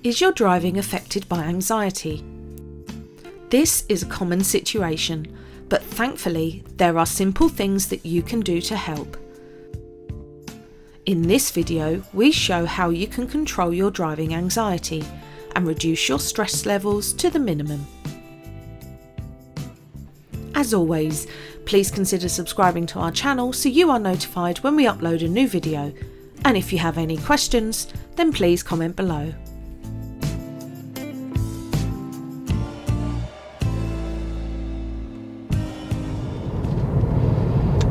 Is your driving affected by anxiety? This is a common situation, but thankfully there are simple things that you can do to help. In this video, we show how you can control your driving anxiety and reduce your stress levels to the minimum. As always, please consider subscribing to our channel so you are notified when we upload a new video. And if you have any questions, then please comment below.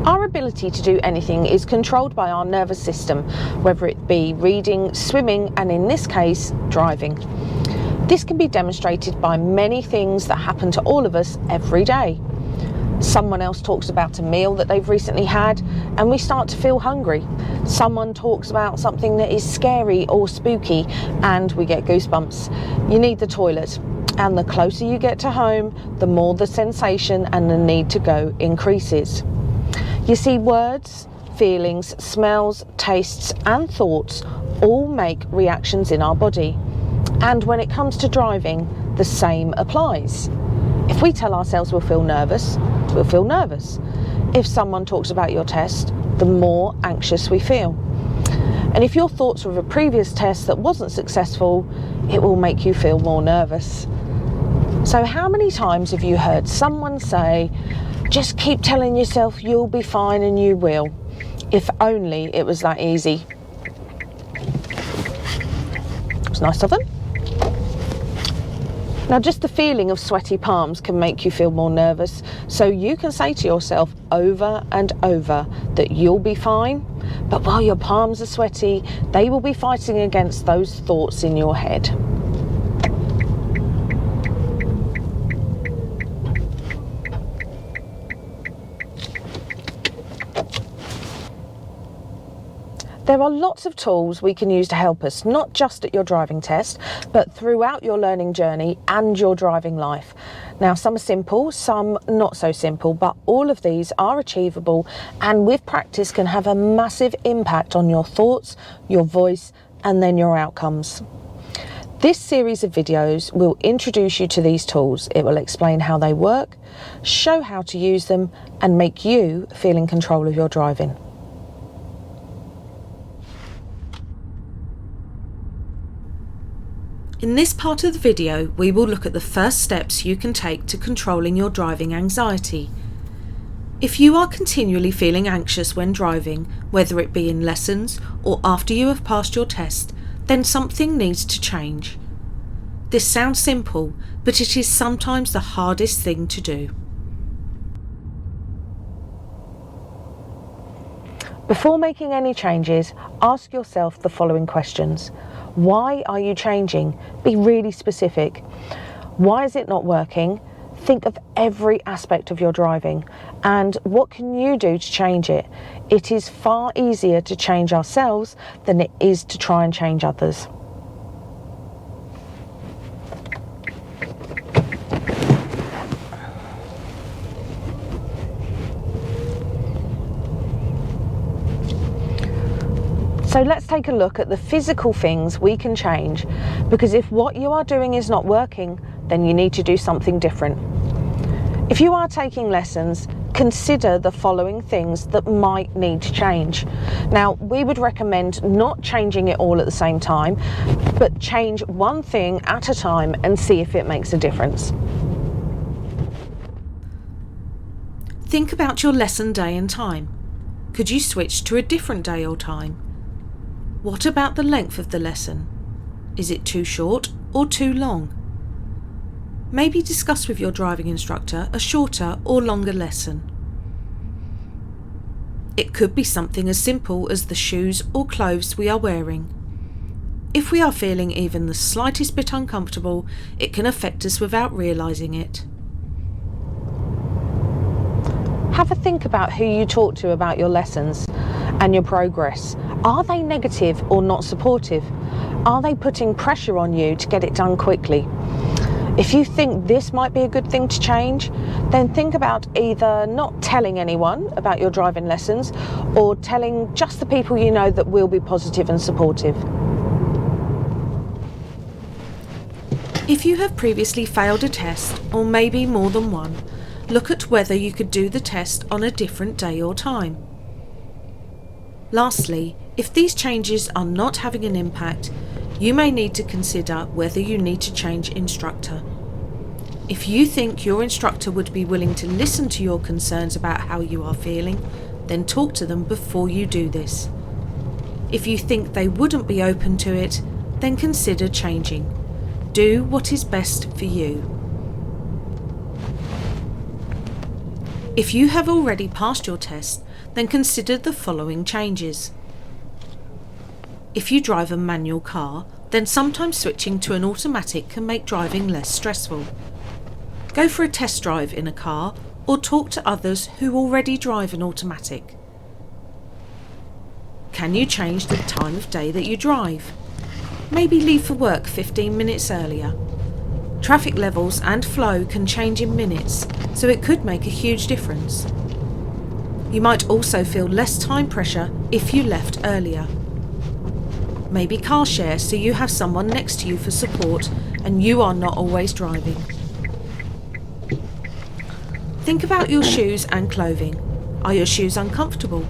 Our ability to do anything is controlled by our nervous system, whether it be reading, swimming, and in this case, driving. This can be demonstrated by many things that happen to all of us every day. Someone else talks about a meal that they've recently had and we start to feel hungry. Someone talks about something that is scary or spooky and we get goosebumps. You need the toilet, and the closer you get to home, the more the sensation and the need to go increases. You see, words, feelings, smells, tastes and thoughts all make reactions in our body. And when it comes to driving, the same applies. If we tell ourselves we'll feel nervous, we'll feel nervous. If someone talks about your test, the more anxious we feel. And if your thoughts were of a previous test that wasn't successful, it will make you feel more nervous. So how many times have you heard someone say, just keep telling yourself you'll be fine and you will? If only it was that easy. It was nice of them. Now, just the feeling of sweaty palms can make you feel more nervous, so you can say to yourself over and over that you'll be fine, but while your palms are sweaty, they will be fighting against those thoughts in your head. There are lots of tools we can use to help us, not just at your driving test, but throughout your learning journey and your driving life. Now, some are simple, some not so simple, but all of these are achievable and with practice can have a massive impact on your thoughts, your voice, and then your outcomes. This series of videos will introduce you to these tools. It will explain how they work, show how to use them, and make you feel in control of your driving. In this part of the video, we will look at the first steps you can take to controlling your driving anxiety. If you are continually feeling anxious when driving, whether it be in lessons or after you have passed your test, then something needs to change. This sounds simple, but it is sometimes the hardest thing to do. Before making any changes, ask yourself the following questions. Why are you changing? Be really specific. Why is it not working? Think of every aspect of your driving and what can you do to change it? It is far easier to change ourselves than it is to try and change others. So let's take a look at the physical things we can change, because if what you are doing is not working, then you need to do something different. If you are taking lessons, consider the following things that might need to change. Now, we would recommend not changing it all at the same time, but change one thing at a time and see if it makes a difference. Think about your lesson day and time. Could you switch to a different day or time? What about the length of the lesson? Is it too short or too long? Maybe discuss with your driving instructor a shorter or longer lesson. It could be something as simple as the shoes or clothes we are wearing. If we are feeling even the slightest bit uncomfortable, it can affect us without realising it. Have a think about who you talk to about your lessons and your progress. Are they negative or not supportive? Are they putting pressure on you to get it done quickly? If you think this might be a good thing to change, then think about either not telling anyone about your driving lessons or telling just the people you know that will be positive and supportive. If you have previously failed a test, or maybe more than one, look at whether you could do the test on a different day or time. Lastly, if these changes are not having an impact, you may need to consider whether you need to change instructor. If you think your instructor would be willing to listen to your concerns about how you are feeling, then talk to them before you do this. If you think they wouldn't be open to it, then consider changing. Do what is best for you. If you have already passed your test, then consider the following changes. If you drive a manual car, then sometimes switching to an automatic can make driving less stressful. Go for a test drive in a car or talk to others who already drive an automatic. Can you change the time of day that you drive? Maybe leave for work 15 minutes earlier. Traffic levels and flow can change in minutes, so it could make a huge difference. You might also feel less time pressure if you left earlier. Maybe car share so you have someone next to you for support and you are not always driving. Think about your shoes and clothing. Are your shoes uncomfortable?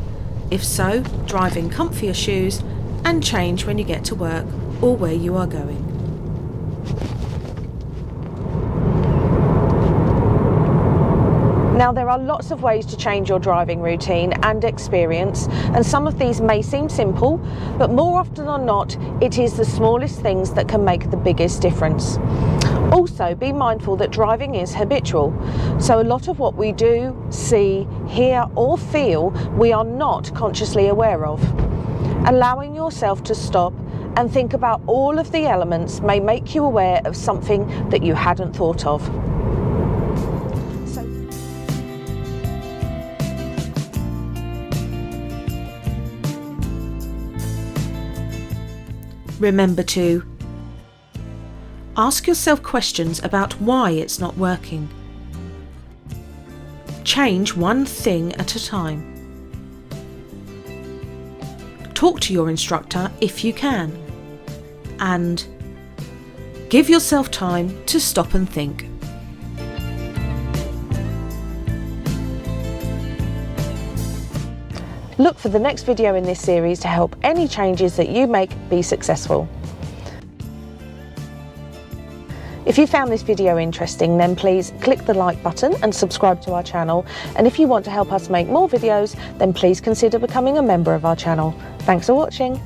If so, drive in comfier shoes and change when you get to work or where you are going. Now, there are lots of ways to change your driving routine and experience, and some of these may seem simple, but more often than not, it is the smallest things that can make the biggest difference. Also, be mindful that driving is habitual, so a lot of what we do, see, hear or feel, we are not consciously aware of. Allowing yourself to stop and think about all of the elements may make you aware of something that you hadn't thought of. Remember to ask yourself questions about why it's not working. Change one thing at a time. Talk to your instructor if you can. And give yourself time to stop and think. Look for the next video in this series to help any changes that you make be successful. If you found this video interesting, then please click the like button and subscribe to our channel. And if you want to help us make more videos, then please consider becoming a member of our channel. Thanks for watching.